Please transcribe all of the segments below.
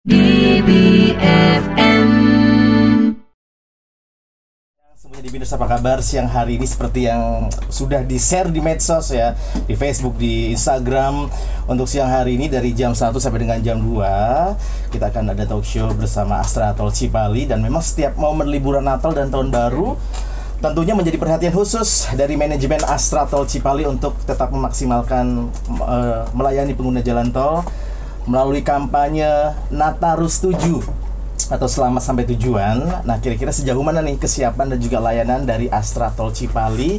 DBFM. Semuanya di Binus, apa kabar siang hari ini? Seperti yang sudah di-share di medsos ya, di Facebook, di Instagram. Untuk siang hari ini dari jam 1 sampai dengan jam 2 kita akan ada talk show bersama Astra Tol Cipali. Dan memang setiap momen liburan Natal dan Tahun Baru tentunya menjadi perhatian khusus dari manajemen Astra Tol Cipali untuk tetap memaksimalkan melayani pengguna jalan tol melalui kampanye Nataru Setuju atau selamat sampai tujuan. Nah, kira-kira sejauh mana nih kesiapan dan juga layanan dari Astra Tol Cipali,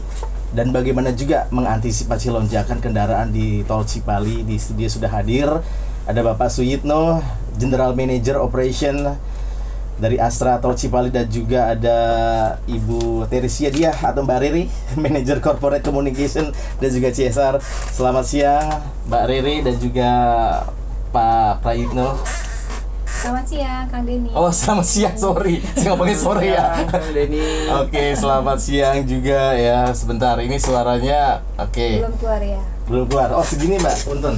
dan bagaimana juga mengantisipasi lonjakan kendaraan di Tol Cipali? Di studio sudah hadir ada Bapak Suyitno, General Manager Operation dari Astra Tol Cipali, dan juga ada Ibu Teresia Diah atau Mbak Riri, Manager Corporate Communication dan juga CSR. Selamat siang Mbak Riri dan juga Pak Prayitno. Selamat siang, Kang Denny. Oh, selamat siang, sorry. Saya ngomongin sore ya. Kang Denny. Oke, selamat siang juga ya. Sebentar, ini suaranya oke. Belum keluar ya? Belum keluar. Oh, segini Mbak, punten.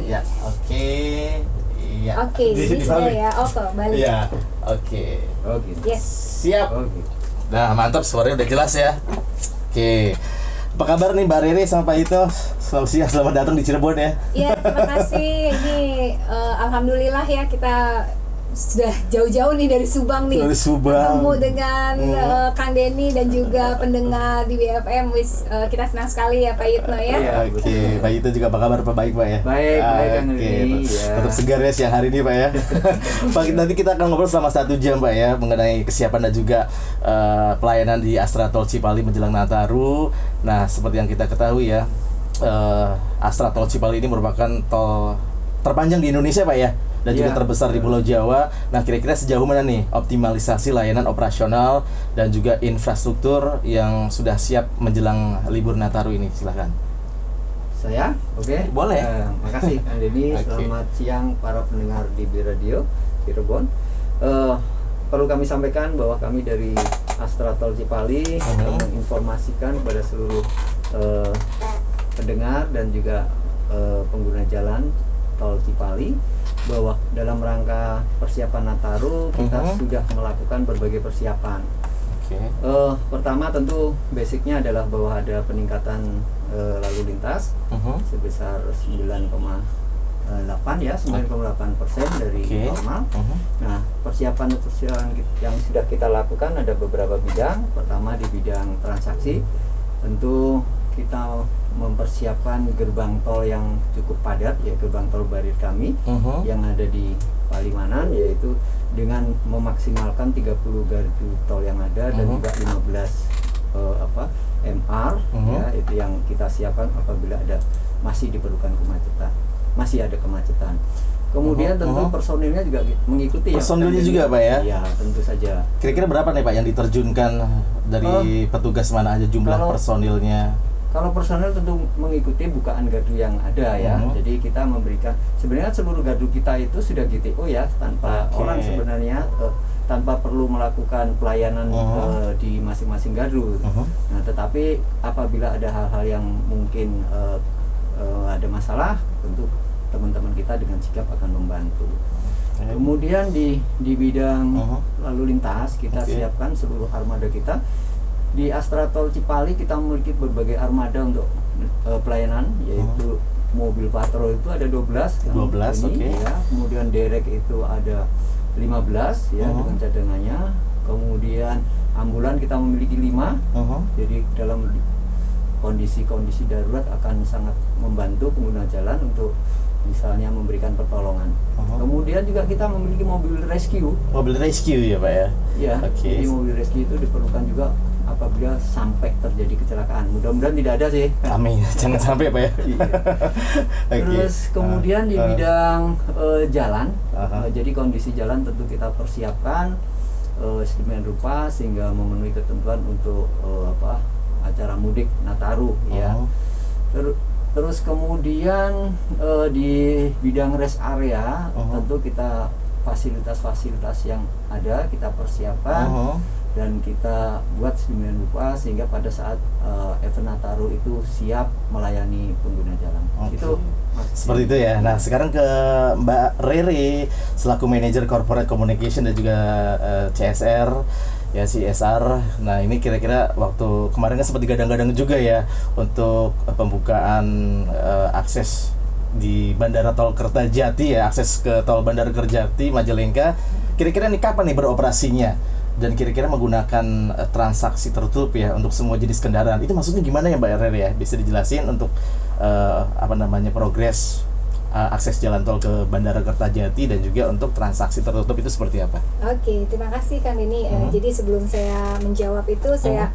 Ya, oke. Iya. Oke, jadi sudah ya, auto, balik. Iya, oke. Oh gitu. Yes. Siap. Oh gitu. Nah, mantap, suaranya udah jelas ya. Oke. Apa kabar nih Mbak Riri sama Pak Ito? Selamat siang, selamat datang di Cirebon ya. Iya, terima kasih. Ini alhamdulillah ya, kita sudah jauh-jauh nih dari Subang nih. Dari Subang. Ketemu dengan Kang Denny dan juga pendengar di BFM. Kita senang sekali ya Pak Yitno ya. Iya. Oke, Pak Ito juga apa kabar Pak? Baik Pak ya? Baik, baik Kang Denny. Oke, Ya. tetap segar ya siang hari ini Pak ya. Pak, nanti kita akan ngobrol selama 1 jam Pak ya, mengenai kesiapan dan juga pelayanan di Astra Tol Cipali menjelang Nataru. Nah, seperti yang kita ketahui ya, Astra Tol Cipali ini merupakan tol terpanjang di Indonesia Pak ya, dan juga terbesar di Pulau Jawa. Nah, kira-kira sejauh mana nih optimalisasi layanan operasional dan juga infrastruktur yang sudah siap menjelang libur Nataru ini? Silakan. Saya, oke. Boleh. Makasih Kang Denny. Oke. Selamat siang para pendengar DB Radio Cirebon. Perlu kami sampaikan bahwa kami dari Astra Tol Cipali menginformasikan kepada seluruh pendengar dan juga pengguna jalan Tol Cipali bahwa dalam rangka persiapan Nataru kita sudah melakukan berbagai persiapan. Oke. Pertama tentu basicnya adalah bahwa ada peningkatan lalu lintas sebesar 9,8 ya, 9,8% dari normal. Nah, persiapan yang sudah kita lakukan ada beberapa bidang. Pertama di bidang transaksi, tentu kita mempersiapkan gerbang tol yang cukup padat, ya gerbang tol barir kami yang ada di Palimanan, yaitu dengan memaksimalkan 30 gardu tol yang ada dan juga 15 MR ya, itu yang kita siapkan apabila masih diperlukan kemacetan, masih ada kemacetan. Kemudian tentu personilnya juga mengikuti. Personilnya ya, juga Pak ya? Ya, tentu saja. Kira-kira berapa nih Pak yang diterjunkan dari petugas mana aja jumlah personilnya? Kalau personel tentu mengikuti bukaan gardu yang ada ya. Jadi kita memberikan, sebenarnya seluruh gardu kita itu sudah GTO ya, tanpa orang sebenarnya tanpa perlu melakukan pelayanan di masing-masing gardu. Nah, tetapi apabila ada hal-hal yang mungkin ada masalah, tentu teman-teman kita dengan sigap akan membantu. Kemudian di bidang lalu lintas kita siapkan seluruh armada kita. Di Astra Tol Cipali kita memiliki berbagai armada untuk pelayanan, yaitu mobil patrol itu ada 12 ya. Kemudian derek itu ada 15 ya dengan cadangannya. Kemudian ambulan kita memiliki 5. Jadi dalam kondisi-kondisi darurat akan sangat membantu pengguna jalan untuk misalnya memberikan pertolongan. Kemudian juga kita memiliki mobil rescue. Mobil rescue ya Pak ya? Ya, jadi mobil rescue itu diperlukan juga apabila sampai terjadi kecelakaan. Mudah-mudahan tidak ada sih. Amin, jangan sampai Pak ya. Terus kemudian di bidang jalan, jadi kondisi jalan tentu kita persiapkan sedemikian rupa sehingga memenuhi ketentuan untuk acara mudik Nataru ya. Terus kemudian di bidang rest area tentu kita fasilitas-fasilitas yang ada kita persiapkan dan kita buat sedemikian rupa sehingga pada saat event Nataru itu siap melayani pengguna jalan. Itu Mas. Seperti itu ya. Nah, sekarang ke Mbak Rere selaku manajer corporate communication dan juga CSR ya, CSR. Nah, ini kira-kira waktu kemarin kan sempat digadang-gadang juga ya untuk pembukaan akses di Bandara Tol Kertajati ya, akses ke Tol Bandara Kertajati Majalengka. Kira-kira nih kapan nih beroperasinya? Dan kira-kira menggunakan transaksi tertutup ya untuk semua jenis kendaraan. Itu maksudnya gimana ya Mbak Rere ya? Bisa dijelasin untuk progres akses jalan tol ke Bandara Kertajati dan juga untuk transaksi tertutup itu seperti apa? Oke, terima kasih Kang Denny. Jadi sebelum saya menjawab itu, saya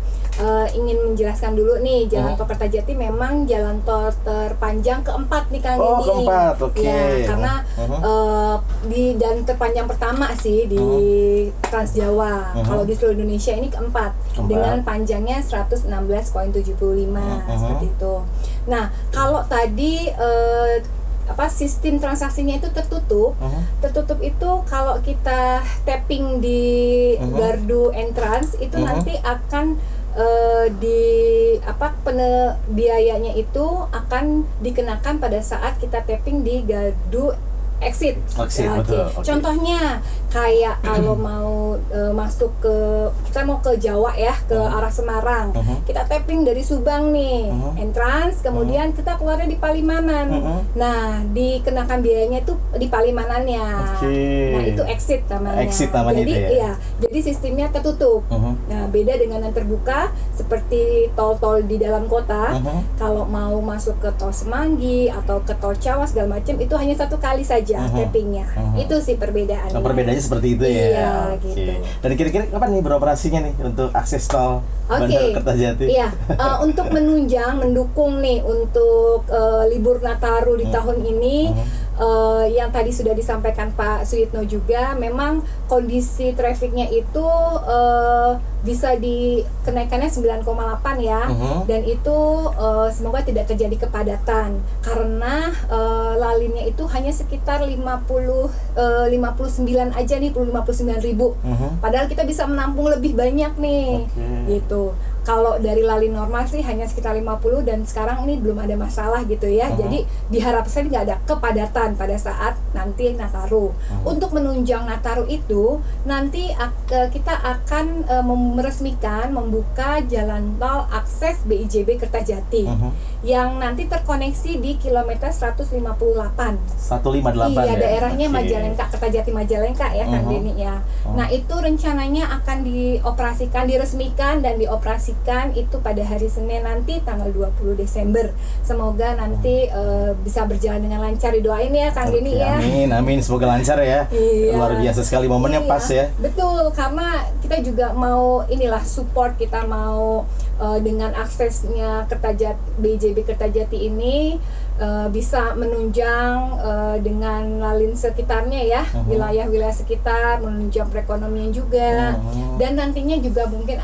ingin menjelaskan dulu nih, jalan tol Kertajati memang jalan tol terpanjang keempat nih Kang Denny. Oh, keempat, oke. Ya, karena dan terpanjang pertama sih di Trans Jawa. Kalau di seluruh Indonesia ini keempat. Dengan panjangnya 116,75 seperti itu. Nah, kalau tadi sistem transaksinya itu tertutup. Tertutup itu kalau kita tapping di gardu entrance itu nanti akan biayanya itu akan dikenakan pada saat kita tapping di gardu exit. Betul. Contohnya kayak kalau mau masuk kita mau ke Jawa ya, ke arah Semarang, kita tapping dari Subang nih, entrance, kemudian kita keluarnya di Palimanan. Nah, dikenakan biayanya itu di Palimanannya. Nah, itu exit namanya. Jadi itu ya. Jadi sistemnya tertutup. Nah, beda dengan yang terbuka seperti tol-tol di dalam kota. Kalau mau masuk ke tol Semanggi atau ke tol Cawang segala macam itu hanya satu kali saja tappingnya. Itu sih perbedaannya. Perbedaannya seperti itu ya. Iya, gitu. Dan kira-kira kapan nih beroperasinya nih untuk akses tol Bandara Kertajati? Iya, untuk mendukung nih untuk libur Nataru di tahun ini. Yang tadi sudah disampaikan Pak Suyitno juga, memang kondisi trafiknya itu bisa dikenaikannya 9,8 ya, dan itu semoga tidak terjadi kepadatan karena lalinnya itu hanya sekitar 59 aja nih, 59.000. Padahal kita bisa menampung lebih banyak nih, gitu. Kalau dari lalin normal sih hanya sekitar 50 dan sekarang ini belum ada masalah gitu ya. Jadi diharapkan nggak ada kepadatan pada saat nanti Nataru. Untuk menunjang Nataru itu nanti kita akan meresmikan membuka jalan tol akses BIJB Kertajati yang nanti terkoneksi di kilometer 158. 158 iya, ya? daerahnya Majalengka, Kertajati Majalengka ya Kang Denny ya. Nah, itu rencananya akan diresmikan dan dioperasikan itu pada hari Senin nanti tanggal 20 Desember. Semoga nanti bisa berjalan dengan lancar, didoain ya Kang Denny ya. Amin, semoga lancar ya. Luar biasa sekali momennya pas ya. Betul, karena kita juga mau support, kita mau dengan aksesnya BIJB Kertajati ini bisa menunjang dengan lalin sekitarnya ya, wilayah-wilayah sekitar, menunjang perekonomian juga, dan nantinya juga mungkin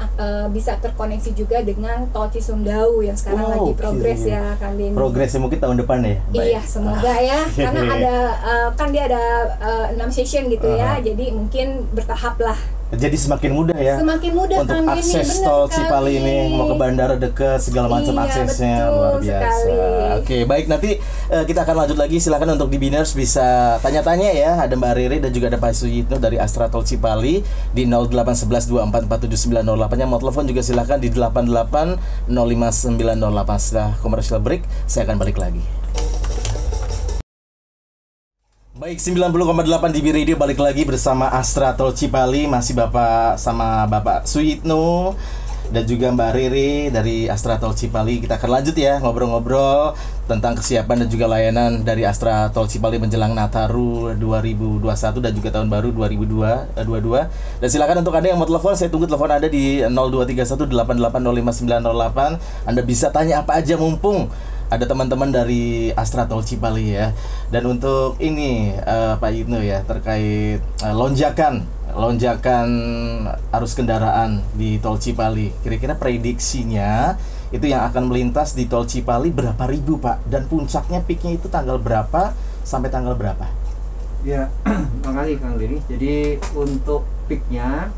bisa terkoneksi juga dengan tol Cisumdawu yang sekarang lagi progres ya Kang Denny. Progresnya mungkin tahun depan ya? Iya, semoga ya, karena ada kan dia ada 6 session gitu ya, jadi mungkin bertahap lah. Jadi semakin mudah ya. Semakin mudah untuk Kang akses Denny, tol Cipali ini, mau ke bandara dekat, segala macam aksesnya luar biasa. Sekali. Oke, baik, nanti kita akan lanjut lagi. Silakan untuk di Biners bisa tanya-tanya ya. Ada Mbak Rere dan juga ada Pak Suyitno dari Astra Tol Cipali di 0811244798. Yang mau telepon juga silakan di 88055908. Setelah commercial break, saya akan balik lagi. Baik, 90,8 DB Radio balik lagi bersama Astra Tol Cipali. Masih Bapak Suyitno dan juga Mbak Rere dari Astra Tol Cipali. Kita akan lanjut ya ngobrol-ngobrol tentang kesiapan dan juga layanan dari Astra Tol Cipali menjelang Nataru 2021 dan juga tahun baru 2022. Dan silakan untuk Anda yang mau telepon, saya tunggu telepon Anda di 023188055908. Anda bisa tanya apa aja mumpung ada teman-teman dari Astra Tol Cipali ya. Dan untuk ini Pak Yitno ya, terkait lonjakan arus kendaraan di Tol Cipali, kira-kira prediksinya itu yang akan melintas di Tol Cipali berapa ribu Pak? Dan puncaknya peaknya itu tanggal berapa sampai tanggal berapa? Ya, makasih Kang Denny. Jadi untuk peaknya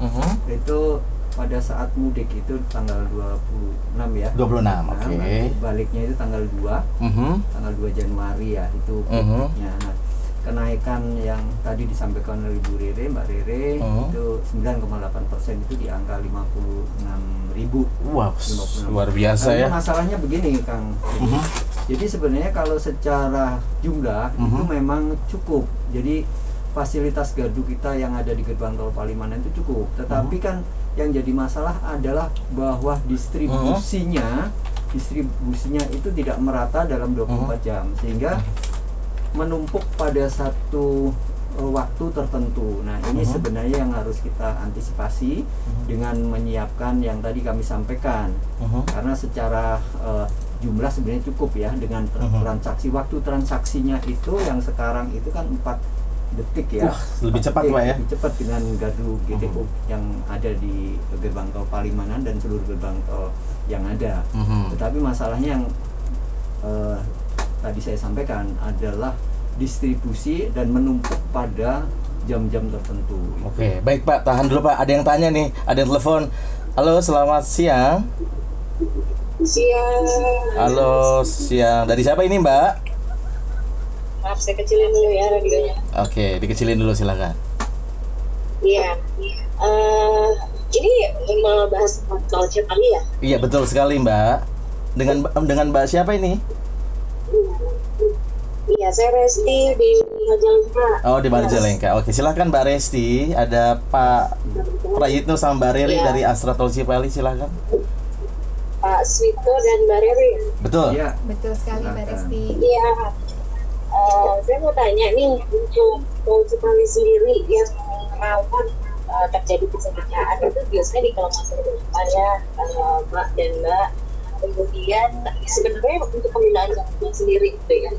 itu pada saat mudik itu tanggal 26 ya. 26, Nah, oke. nanti baliknya itu tanggal 2. Tanggal 2 Januari ya itu mudiknya. Nah, kenaikan yang tadi disampaikan oleh Bu Rere, Mbak Rere itu 9,8% itu di angka 56.000. Wah, 56. luar biasa Nah, ya. masalahnya begini Kang. Jadi sebenarnya kalau secara jumlah itu memang cukup. Jadi fasilitas gardu kita yang ada di gerbang tol Palimanan itu cukup. Tetapi kan yang jadi masalah adalah bahwa distribusinya itu tidak merata dalam 24 jam sehingga menumpuk pada satu waktu tertentu. Nah, ini sebenarnya yang harus kita antisipasi dengan menyiapkan yang tadi kami sampaikan. Karena secara jumlah sebenarnya cukup ya dengan transaksi, waktu transaksinya itu yang sekarang itu kan 4 detik ya. Lebih cepat Pak ya. Lebih cepat dengan gardu GTO yang ada di gerbang tol Palimanan dan seluruh gerbang tol yang ada. Tetapi masalahnya yang tadi saya sampaikan adalah distribusi dan menumpuk pada jam-jam tertentu. Oke, baik Pak, tahan dulu Pak. Ada yang tanya nih, ada yang telepon. Halo, selamat siang. Siang. Halo, siang. Dari siapa ini Mbak? Maaf, saya kecilin dulu ya radionya. Oke, dikecilin dulu silakan. Iya. Ini membahas soal Cipali ya? Iya, betul sekali Mbak. Dengan Mbak siapa ini? Iya, saya Resti di Majalengka. Oh, di Majalengka. Oke, silakan Mbak Resti. Ada Pak Prayitno sama Mbak Riri dari Astra Tol Cipali, silakan. Pak Swito dan Mbak Riri. Betul. Iya. Betul sekali Mbak Resti. Iya. Saya mau tanya nih, untuk Tol Cipali sendiri yang rawan terjadi kecelakaan itu biasanya di kilometer berapa ya, Mbak dan Mbak? Kemudian sebenarnya untuk penggunaan jalan sendiri gitu ya,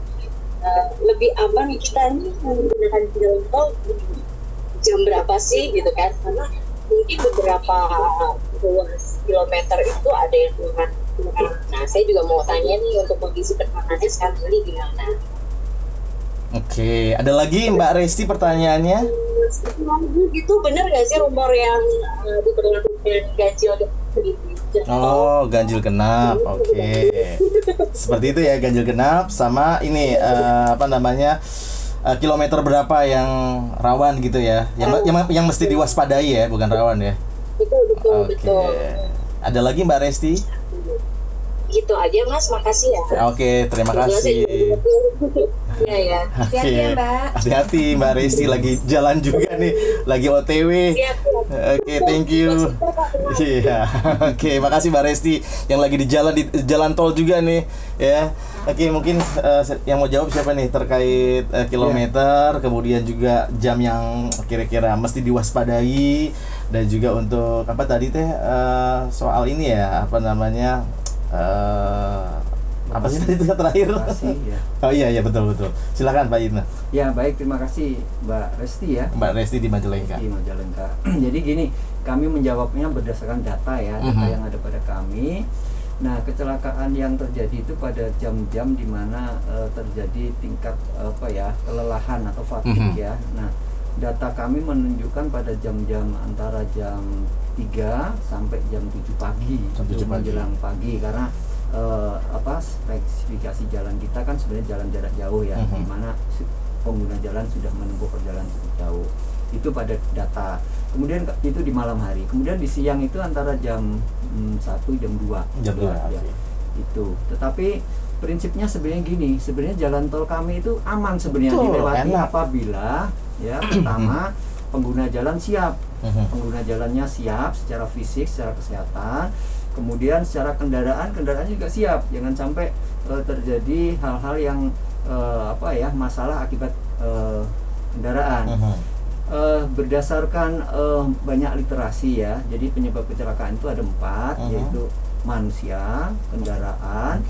lebih aman kita nih menggunakan jalan tol jam berapa sih gitu kan? Karena mungkin beberapa ruas kilometer itu ada yang kurang. Nah, saya juga mau tanya nih untuk kondisi penerbangannya sekarang ini gimana? Oke, ada lagi Mbak Resti pertanyaannya? Itu benar nggak sih rumor yang diberlakukan ganjil Oh, ganjil genap. Oke. Seperti itu ya, ganjil genap sama ini kilometer berapa yang rawan gitu ya. Yang mesti diwaspadai ya, bukan rawan ya. Betul. Ada lagi Mbak Resti? Gitu aja Mas, makasih ya. Oke, terima kasih. Iya ya. Hati-hati ya Mbak. Hati-hati Mbak Resti, lagi jalan juga nih, lagi OTW. Oke, thank you. Iya. Oke, makasih Mbak Resti yang lagi di jalan tol juga nih ya. Oke, mungkin yang mau jawab siapa nih terkait kilometer, kemudian juga jam yang kira-kira mesti diwaspadai, dan juga untuk apa tadi teh soal ini ya, apa namanya? Apa sih tadi itu terakhir? Ya. Oh iya betul. Silakan Pak Yitna. Ya baik, terima kasih Mbak Resti ya. Mbak Resti di Majalengka. Di Majalengka. Jadi gini, kami menjawabnya berdasarkan data ya, data yang ada pada kami. Nah, kecelakaan yang terjadi itu pada jam-jam di mana terjadi tingkat kelelahan atau fatigue ya. Nah, data kami menunjukkan pada jam-jam antara jam 3 sampai jam 7 pagi, menjelang pagi, karena spesifikasi jalan kita kan sebenarnya jalan jarak jauh ya, di mana pengguna jalan sudah menempuh perjalanan cukup jauh. Itu pada data. Kemudian itu di malam hari. Kemudian di siang itu antara jam 1 jam 2. Jam 2 ya. Itu. Tetapi prinsipnya sebenarnya gini, sebenarnya jalan tol kami itu aman sebenarnya dilewati apabila ya pertama pengguna jalan siap. Pengguna jalannya siap secara fisik, secara kesehatan. Kemudian secara kendaraan juga siap. Jangan sampai terjadi hal-hal yang masalah akibat kendaraan. Berdasarkan banyak literasi ya, jadi penyebab kecelakaan itu ada 4, yaitu manusia, kendaraan,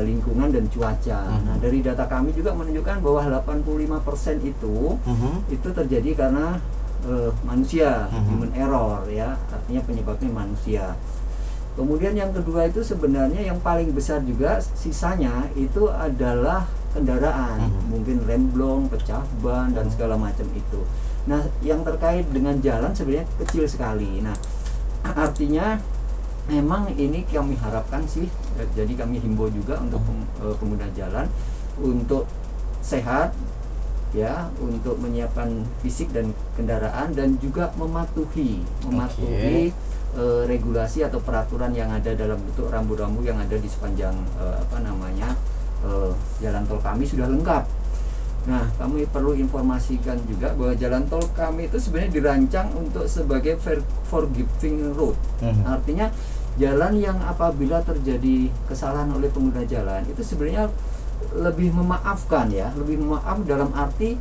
lingkungan, dan cuaca. Nah, dari data kami juga menunjukkan bahwa 85% itu terjadi karena manusia, human error ya, artinya penyebabnya manusia. Kemudian yang kedua itu sebenarnya yang paling besar juga sisanya itu adalah kendaraan, mungkin remblong, pecah ban, dan segala macam itu. Nah, yang terkait dengan jalan sebenarnya kecil sekali. Nah, artinya memang ini kami harapkan sih, jadi kami himbau juga untuk pengguna jalan untuk sehat ya, untuk menyiapkan fisik dan kendaraan dan juga mematuhi regulasi atau peraturan yang ada dalam bentuk rambu-rambu yang ada di sepanjang jalan tol kami sudah lengkap. Nah, kami perlu informasikan juga bahwa jalan tol kami itu sebenarnya dirancang untuk sebagai forgiving road. Artinya jalan yang apabila terjadi kesalahan oleh pengguna jalan itu sebenarnya lebih memaafkan ya, lebih memaaf dalam arti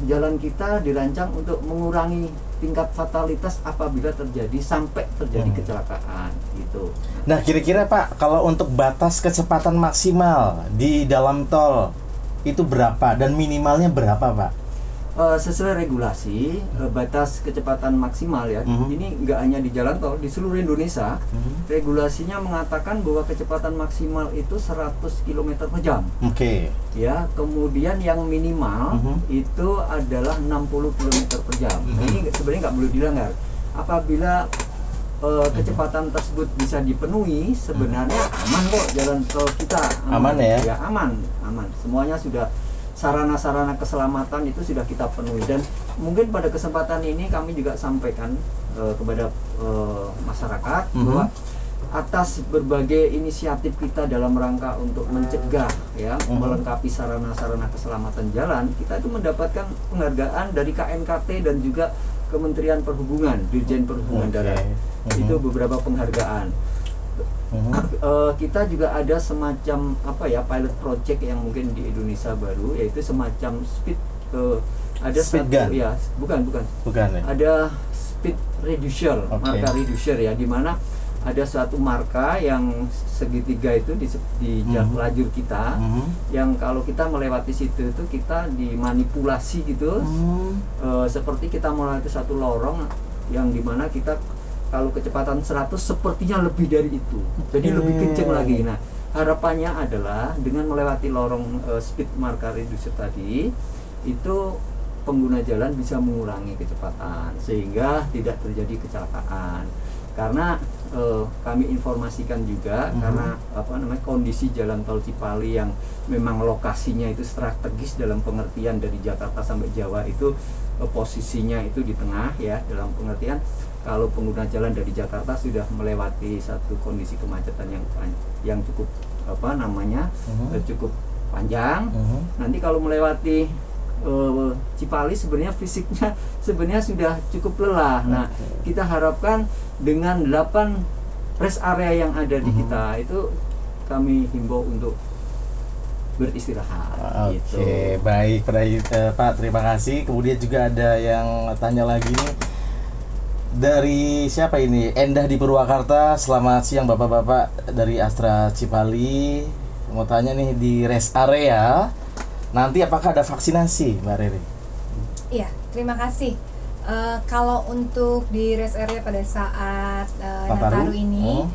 jalan kita dirancang untuk mengurangi tingkat fatalitas apabila sampai terjadi kecelakaan gitu. Nah, kira-kira Pak, kalau untuk batas kecepatan maksimal di dalam tol itu berapa dan minimalnya berapa, Pak? Sesuai regulasi batas kecepatan maksimal ya. Ini nggak hanya di jalan tol, di seluruh Indonesia regulasinya mengatakan bahwa kecepatan maksimal itu 100 km per jam. Oke. Ya, kemudian yang minimal itu adalah 60 km per jam. Ini sebenarnya nggak boleh dilanggar. Apabila kecepatan tersebut bisa dipenuhi, sebenarnya aman kok jalan tol kita. Aman ya? Ya, aman. Semuanya sudah, sarana-sarana keselamatan itu sudah kita penuhi. Dan mungkin pada kesempatan ini kami juga sampaikan kepada masyarakat bahwa atas berbagai inisiatif kita dalam rangka untuk mencegah ya, melengkapi sarana-sarana keselamatan jalan, kita itu mendapatkan penghargaan dari KNKT dan juga Kementerian Perhubungan, Dirjen Perhubungan Darat. Itu beberapa penghargaan. Kita juga ada semacam pilot project yang mungkin di Indonesia baru, yaitu semacam speed gun. Ya, bukan ya. Ada speed reducer, marka reducer ya, di mana ada suatu marka yang segitiga itu di lajur kita, yang kalau kita melewati situ itu kita dimanipulasi gitu, seperti kita melewati satu lorong yang dimana kita kalau kecepatan 100 sepertinya lebih dari itu, jadi lebih kenceng lagi. Nah, harapannya adalah dengan melewati lorong speed marka reducer tadi, itu pengguna jalan bisa mengurangi kecepatan sehingga tidak terjadi kecelakaan. Karena kami informasikan juga karena kondisi jalan tol Cipali yang memang lokasinya itu strategis dalam pengertian dari Jakarta sampai Jawa itu posisinya itu di tengah ya, dalam pengertian kalau pengguna jalan dari Jakarta sudah melewati satu kondisi kemacetan yang cukup cukup panjang, nanti kalau melewati Cipali sebenarnya fisiknya sebenarnya sudah cukup lelah. Nah, kita harapkan dengan 8 rest area yang ada di kita itu kami himbau untuk beristirahat. Oke, baik Pak, terima kasih. Kemudian juga ada yang tanya lagi nih dari siapa ini? Endah di Purwakarta. Selamat siang Bapak-bapak dari Astra Cipali. Mau tanya nih, di rest area nanti apakah ada vaksinasi, Mbak Riri? Iya, terima kasih. Kalau untuk di rest area pada saat Nataru ini,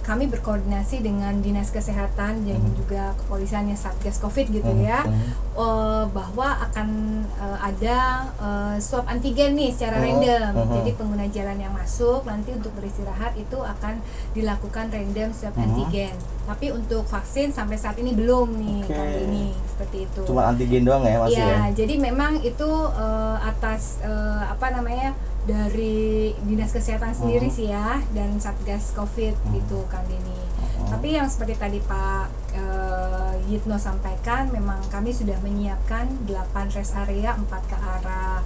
kami berkoordinasi dengan Dinas Kesehatan dan juga kepolisiannya Satgas Covid gitu ya, bahwa akan ada swab antigen nih secara random. Jadi pengguna jalan yang masuk nanti untuk beristirahat itu akan dilakukan random swab antigen. Tapi untuk vaksin sampai saat ini belum nih, kali ini seperti itu. Cuma antigen doang ya masih ya? Jadi memang itu atas dari Dinas Kesehatan sendiri sih ya, dan Satgas Covid gitu Kang Denny. Tapi yang seperti tadi Pak Yitno sampaikan, memang kami sudah menyiapkan 8 rest area, 4 ke arah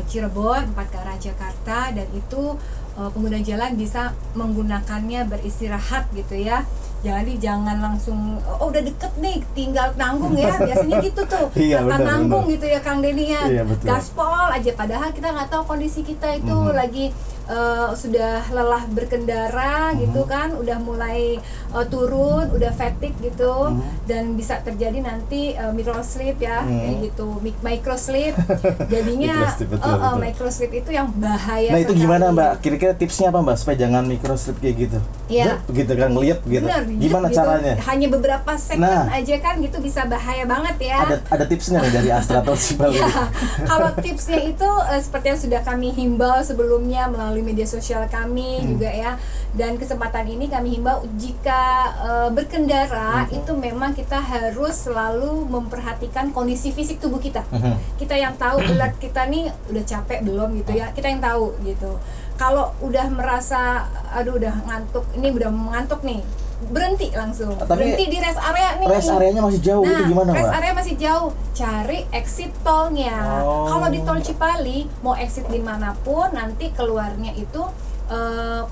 Cirebon, 4 ke arah Jakarta, dan itu pengguna jalan bisa menggunakannya beristirahat gitu ya. Jangan langsung udah deket nih tinggal nanggung ya, biasanya gitu tuh. Nanggung gitu ya Kang Denny ya, gaspol aja, padahal kita nggak tahu kondisi kita itu lagi sudah lelah berkendara gitu kan, udah mulai turun, udah fatigue gitu, dan bisa terjadi nanti microsleep ya, kayak gitu, microsleep jadinya. Microsleep itu yang bahaya. Nah, itu gimana Mbak? Kira-kira tipsnya apa Mbak supaya jangan microsleep kayak gitu? Iya. Begitu kan, ngeliat gitu. Bener, gimana gitu, caranya? Hanya beberapa second aja kan gitu, bisa bahaya banget ya. Ada tipsnya nih dari Astra atau Cipali? Kalau tipsnya itu seperti yang sudah kami himbau sebelumnya melalui melalui media sosial kami juga ya. Dan kesempatan ini kami himbau jika berkendara itu memang kita harus selalu memperhatikan kondisi fisik tubuh kita. Kita yang tahu berat kita nih udah capek belum gitu ya, kita yang tahu gitu. Kalau udah merasa aduh udah ngantuk, ini udah mengantuk nih, berhenti langsung. Berhenti di rest area nih. Rest areanya masih jauh, itu gimana, Mbak? Rest area masih jauh. Cari exit tolnya. Kalau di tol Cipali mau exit dimanapun nanti keluarnya itu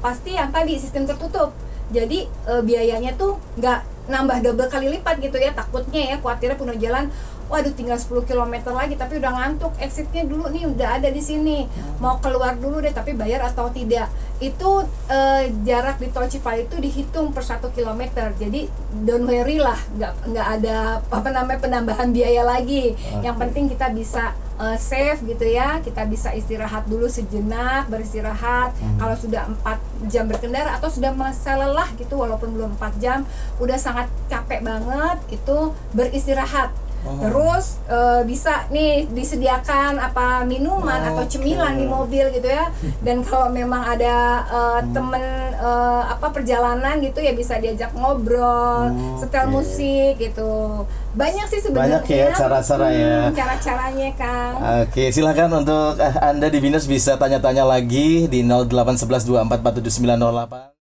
pasti yang tadi sistem tertutup. Jadi biayanya tuh nggak nambah double kali lipat gitu ya. Takutnya ya, khawatirnya pengguna jalan, waduh tinggal 10 km lagi tapi udah ngantuk, exitnya dulu nih udah ada di sini, mau keluar dulu deh tapi bayar atau tidak. Itu jarak di tol Cipali itu dihitung per 1 km, jadi don't worry lah, nggak ada penambahan biaya lagi. Yang penting kita bisa save gitu ya, kita bisa istirahat dulu sejenak, beristirahat. Kalau sudah 4 jam berkendara atau sudah masa lelah gitu, walaupun belum 4 jam udah sangat capek banget, itu beristirahat. Terus bisa nih disediakan apa minuman atau cemilan di mobil gitu ya. Dan kalau memang ada temen perjalanan gitu ya bisa diajak ngobrol, setel musik gitu. Banyak sih sebenarnya. Banyak ya cara-cara ya. Cara-caranya Kang. Oke, silakan untuk Anda di Binus bisa tanya-tanya lagi di 0811 2447 908.